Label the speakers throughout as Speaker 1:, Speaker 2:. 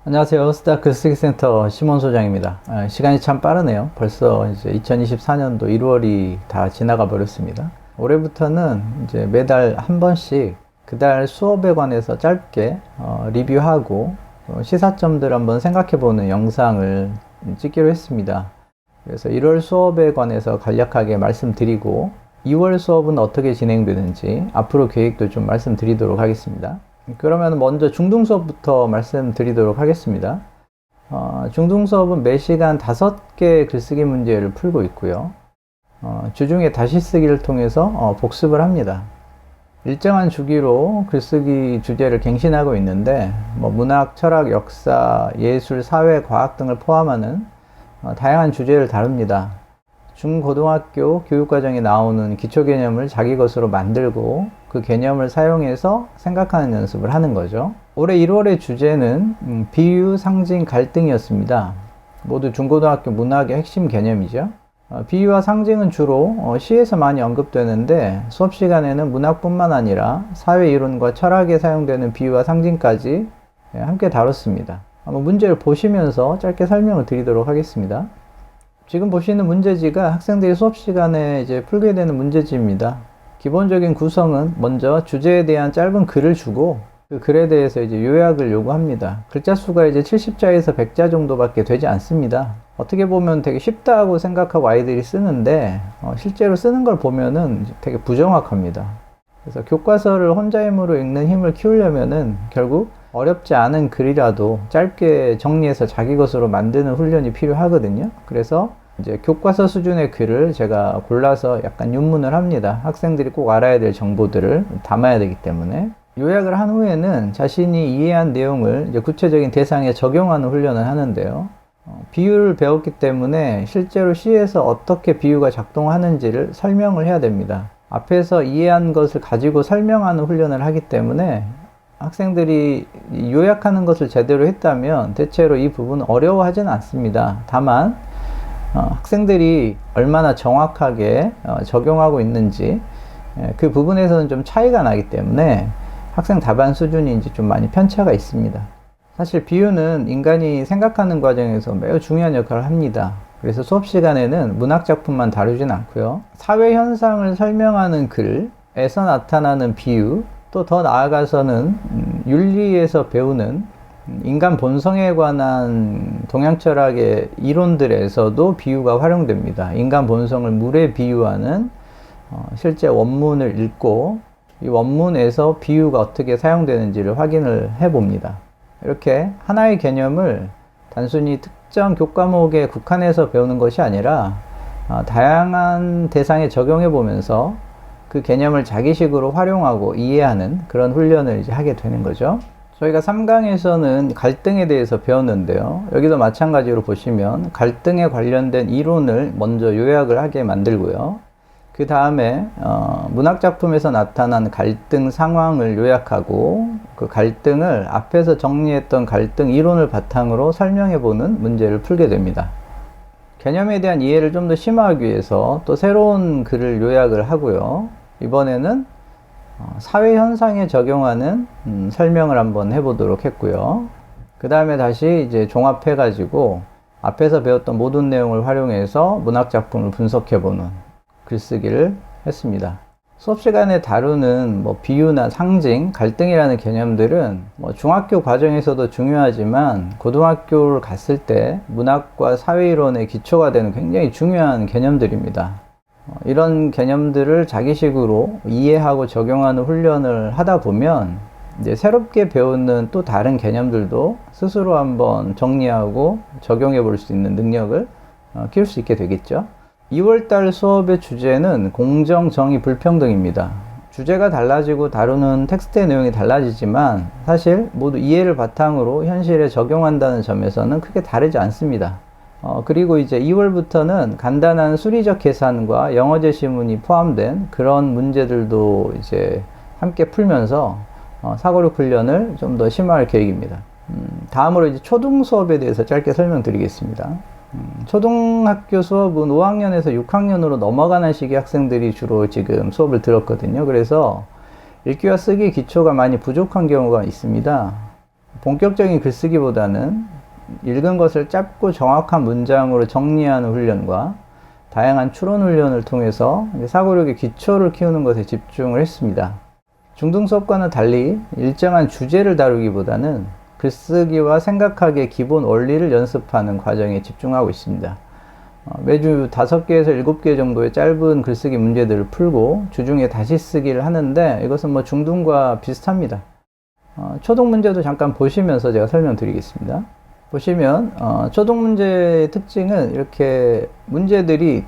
Speaker 1: 안녕하세요. 스타크 쓰기센터 심원 소장입니다. 시간이 참 빠르네요. 벌써 이제 2024년도 1월이 다 지나가 버렸습니다. 올해부터는 이제 매달 한 번씩 그달 수업에 관해서 짧게 리뷰하고 시사점들 한번 생각해보는 영상을 찍기로 했습니다. 그래서 1월 수업에 관해서 간략하게 말씀드리고 2월 수업은 어떻게 진행되는지 앞으로 계획도 좀 말씀드리도록 하겠습니다. 그러면 먼저 중등 수업부터 말씀드리도록 하겠습니다. 중등 수업은 매 시간 5개 글쓰기 문제를 풀고 있고요. 주중에 다시 쓰기를 통해서 복습을 합니다. 일정한 주기로 글쓰기 주제를 갱신하고 있는데 문학, 철학, 역사, 예술, 사회, 과학 등을 포함하는 다양한 주제를 다룹니다. 중고등학교 교육과정에 나오는 기초 개념을 자기 것으로 만들고 그 개념을 사용해서 생각하는 연습을 하는 거죠. 올해 1월의 주제는 비유, 상징, 갈등이었습니다. 모두 중고등학교 문학의 핵심 개념이죠. 비유와 상징은 주로 시에서 많이 언급되는데 수업 시간에는 문학뿐만 아니라 사회 이론과 철학에 사용되는 비유와 상징까지 함께 다뤘습니다. 한번 문제를 보시면서 짧게 설명을 드리도록 하겠습니다. 지금 보시는 문제지가 학생들이 수업 시간에 이제 풀게 되는 문제지입니다. 기본적인 구성은 먼저 주제에 대한 짧은 글을 주고 그 글에 대해서 이제 요약을 요구합니다. 글자 수가 이제 70자에서 100자 정도밖에 되지 않습니다. 어떻게 보면 되게 쉽다고 생각하고 아이들이 쓰는데 실제로 쓰는 걸 보면은 되게 부정확합니다. 그래서 교과서를 혼자 힘으로 읽는 힘을 키우려면은 결국 어렵지 않은 글이라도 짧게 정리해서 자기 것으로 만드는 훈련이 필요하거든요. 그래서 이제 교과서 수준의 글을 제가 골라서 약간 윤문을 합니다. 학생들이 꼭 알아야 될 정보들을 담아야 되기 때문에. 요약을 한 후에는 자신이 이해한 내용을 이제 구체적인 대상에 적용하는 훈련을 하는데요. 비유를 배웠기 때문에 실제로 시에서 어떻게 비유가 작동하는지를 설명을 해야 됩니다. 앞에서 이해한 것을 가지고 설명하는 훈련을 하기 때문에 학생들이 요약하는 것을 제대로 했다면 대체로 이 부분은 어려워하지는 않습니다. 다만 학생들이 얼마나 정확하게 적용하고 있는지 그 부분에서는 좀 차이가 나기 때문에 학생 답안 수준이 이제 좀 많이 편차가 있습니다. 사실 비유는 인간이 생각하는 과정에서 매우 중요한 역할을 합니다. 그래서 수업 시간에는 문학 작품만 다루진 않고요. 사회 현상을 설명하는 글에서 나타나는 비유, 또 더 나아가서는 윤리에서 배우는 인간 본성에 관한 동양 철학의 이론들에서도 비유가 활용됩니다. 인간 본성을 물에 비유하는 실제 원문을 읽고 이 원문에서 비유가 어떻게 사용되는지를 확인을 해봅니다. 이렇게 하나의 개념을 단순히 특정 교과목에 국한해서 배우는 것이 아니라 다양한 대상에 적용해 보면서 그 개념을 자기식으로 활용하고 이해하는 그런 훈련을 이제 하게 되는 거죠. 저희가 3강에서는 갈등에 대해서 배웠는데요. 여기도 마찬가지로 보시면 갈등에 관련된 이론을 먼저 요약을 하게 만들고요. 그 다음에 문학작품에서 나타난 갈등 상황을 요약하고 그 갈등을 앞에서 정리했던 갈등 이론을 바탕으로 설명해보는 문제를 풀게 됩니다. 개념에 대한 이해를 좀 더 심화하기 위해서 또 새로운 글을 요약을 하고요. 이번에는 사회 현상에 적용하는 설명을 한번 해보도록 했고요. 그 다음에 다시 이제 종합해가지고 앞에서 배웠던 모든 내용을 활용해서 문학작품을 분석해보는 글쓰기를 했습니다. 수업 시간에 다루는 비유나 상징, 갈등이라는 개념들은 중학교 과정에서도 중요하지만 고등학교를 갔을 때 문학과 사회이론의 기초가 되는 굉장히 중요한 개념들입니다. 이런 개념들을 자기식으로 이해하고 적용하는 훈련을 하다 보면 이제 새롭게 배우는 또 다른 개념들도 스스로 한번 정리하고 적용해 볼 수 있는 능력을 키울 수 있게 되겠죠. 2월달 수업의 주제는 공정, 정의, 불평등입니다. 주제가 달라지고 다루는 텍스트의 내용이 달라지지만 사실 모두 이해를 바탕으로 현실에 적용한다는 점에서는 크게 다르지 않습니다. 그리고 이제 2월부터는 간단한 수리적 계산과 영어 제시문이 포함된 그런 문제들도 이제 함께 풀면서 사고력 훈련을 좀 더 심화할 계획입니다. 다음으로 이제 초등 수업에 대해서 짧게 설명드리겠습니다. 초등학교 수업은 5학년에서 6학년으로 넘어가는 시기 학생들이 주로 지금 수업을 들었거든요. 그래서 읽기와 쓰기 기초가 많이 부족한 경우가 있습니다. 본격적인 글쓰기보다는 읽은 것을 짧고 정확한 문장으로 정리하는 훈련과 다양한 추론 훈련을 통해서 사고력의 기초를 키우는 것에 집중을 했습니다. 중등 수업과는 달리 일정한 주제를 다루기보다는 글쓰기와 생각하기의 기본 원리를 연습하는 과정에 집중하고 있습니다. 매주 5개에서 7개 정도의 짧은 글쓰기 문제들을 풀고 주중에 다시 쓰기를 하는데 이것은 뭐 중등과 비슷합니다. 초등 문제도 잠깐 보시면서 제가 설명드리겠습니다. 보시면 초등 문제의 특징은 이렇게 문제들이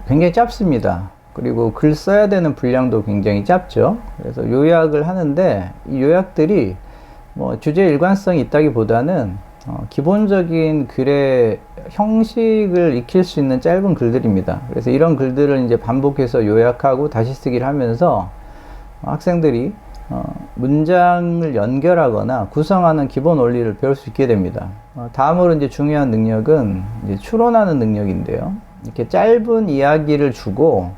Speaker 1: 굉장히 짧습니다. 그리고 글 써야 되는 분량도 굉장히 짧죠. 그래서 요약을 하는데 이 요약들이 뭐 주제 일관성이 있다기보다는 기본적인 글의 형식을 익힐 수 있는 짧은 글들입니다. 그래서 이런 글들을 이제 반복해서 요약하고 다시 쓰기를 하면서 학생들이 문장을 연결하거나 구성하는 기본 원리를 배울 수 있게 됩니다. 다음으로 이제 중요한 능력은 이제 추론하는 능력인데요. 이렇게 짧은 이야기를 주고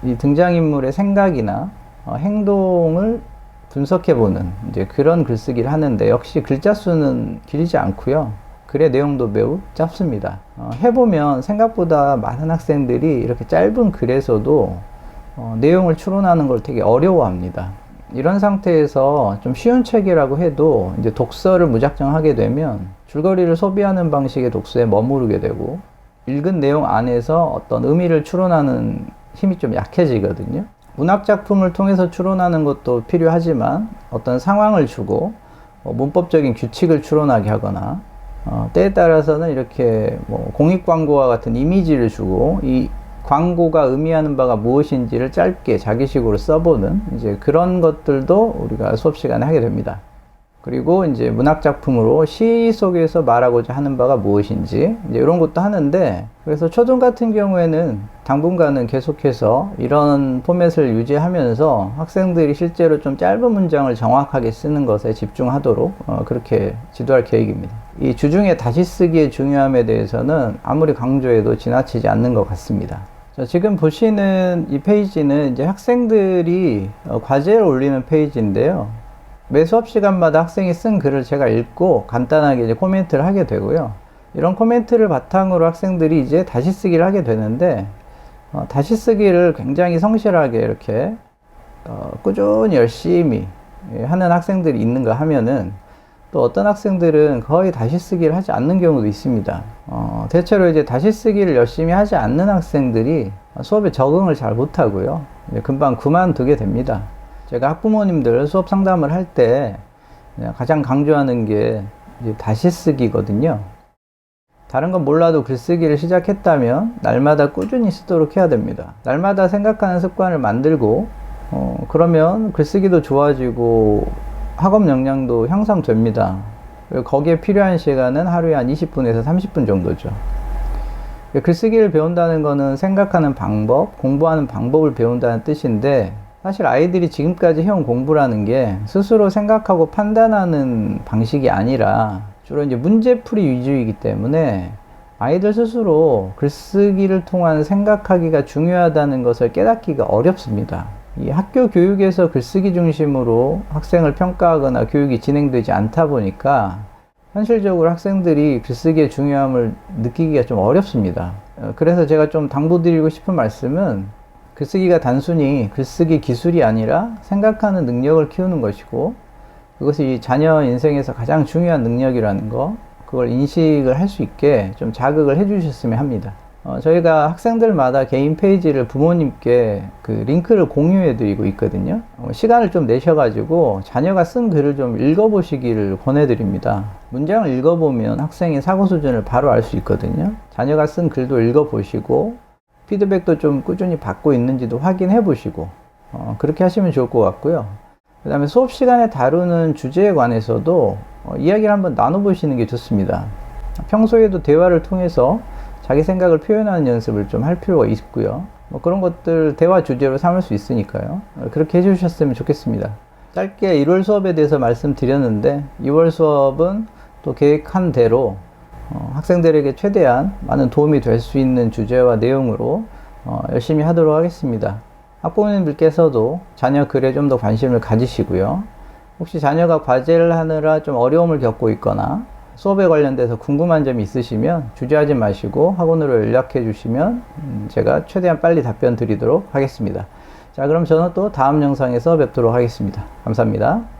Speaker 1: 이 등장인물의 생각이나 행동을 분석해보는 이제 그런 글쓰기를 하는데 역시 글자 수는 길지 않고요. 글의 내용도 매우 짧습니다. 해보면 생각보다 많은 학생들이 이렇게 짧은 글에서도 내용을 추론하는 걸 되게 어려워합니다. 이런 상태에서 좀 쉬운 책이라고 해도 이제 독서를 무작정 하게 되면 줄거리를 소비하는 방식의 독서에 머무르게 되고 읽은 내용 안에서 어떤 의미를 추론하는 힘이 좀 약해지거든요. 문학작품을 통해서 추론하는 것도 필요하지만 어떤 상황을 주고 문법적인 규칙을 추론하게 하거나 때에 따라서는 이렇게 뭐 공익광고와 같은 이미지를 주고 이 광고가 의미하는 바가 무엇인지를 짧게 자기식으로 써보는 이제 그런 것들도 우리가 수업 시간에 하게 됩니다. 그리고 이제 문학작품으로 시 속에서 말하고자 하는 바가 무엇인지 이제 이런 것도 하는데 그래서 초등 같은 경우에는 당분간은 계속해서 이런 포맷을 유지하면서 학생들이 실제로 좀 짧은 문장을 정확하게 쓰는 것에 집중하도록 그렇게 지도할 계획입니다. 이 주중에 다시 쓰기의 중요함에 대해서는 아무리 강조해도 지나치지 않는 것 같습니다. 자, 지금 보시는 이 페이지는 이제 학생들이 과제를 올리는 페이지인데요. 매 수업 시간마다 학생이 쓴 글을 제가 읽고 간단하게 이제 코멘트를 하게 되고요. 이런 코멘트를 바탕으로 학생들이 이제 다시 쓰기를 하게 되는데 다시 쓰기를 굉장히 성실하게 이렇게 꾸준히 열심히 하는 학생들이 있는가 하면은 또 어떤 학생들은 거의 다시 쓰기를 하지 않는 경우도 있습니다. 대체로 이제 다시 쓰기를 열심히 하지 않는 학생들이 수업에 적응을 잘 못하고요. 금방 그만두게 됩니다. 제가 학부모님들 수업 상담을 할 때 가장 강조하는 게 이제 다시 쓰기거든요. 다른 건 몰라도 글쓰기를 시작했다면 날마다 꾸준히 쓰도록 해야 됩니다. 날마다 생각하는 습관을 만들고 그러면 글쓰기도 좋아지고 학업 역량도 향상됩니다. 그리고 거기에 필요한 시간은 하루에 한 20분에서 30분 정도죠. 글쓰기를 배운다는 거는 생각하는 방법, 공부하는 방법을 배운다는 뜻인데 사실 아이들이 지금까지 해온 공부라는 게 스스로 생각하고 판단하는 방식이 아니라 주로 이제 문제풀이 위주이기 때문에 아이들 스스로 글쓰기를 통한 생각하기가 중요하다는 것을 깨닫기가 어렵습니다. 이 학교 교육에서 글쓰기 중심으로 학생을 평가하거나 교육이 진행되지 않다 보니까 현실적으로 학생들이 글쓰기의 중요함을 느끼기가 좀 어렵습니다. 그래서 제가 좀 당부드리고 싶은 말씀은 글쓰기가 단순히 글쓰기 기술이 아니라 생각하는 능력을 키우는 것이고 그것이 자녀 인생에서 가장 중요한 능력이라는 거 그걸 인식을 할 수 있게 좀 자극을 해 주셨으면 합니다. 저희가 학생들마다 개인 페이지를 부모님께 그 링크를 공유해 드리고 있거든요. 시간을 좀 내셔가지고 자녀가 쓴 글을 좀 읽어보시기를 권해드립니다. 문장을 읽어보면 학생의 사고 수준을 바로 알 수 있거든요. 자녀가 쓴 글도 읽어보시고 피드백도 좀 꾸준히 받고 있는지도 확인해 보시고 그렇게 하시면 좋을 것 같고요. 그 다음에 수업 시간에 다루는 주제에 관해서도 이야기를 한번 나눠보시는 게 좋습니다. 평소에도 대화를 통해서 자기 생각을 표현하는 연습을 좀 할 필요가 있고요. 그런 것들 대화 주제로 삼을 수 있으니까요. 그렇게 해주셨으면 좋겠습니다. 짧게 1월 수업에 대해서 말씀드렸는데 2월 수업은 또 계획한 대로 학생들에게 최대한 많은 도움이 될 수 있는 주제와 내용으로 열심히 하도록 하겠습니다. 학부모님들께서도 자녀 글에 좀 더 관심을 가지시고요. 혹시 자녀가 과제를 하느라 좀 어려움을 겪고 있거나 수업에 관련돼서 궁금한 점이 있으시면 주저하지 마시고 학원으로 연락해 주시면 제가 최대한 빨리 답변 드리도록 하겠습니다. 자, 그럼 저는 또 다음 영상에서 뵙도록 하겠습니다. 감사합니다.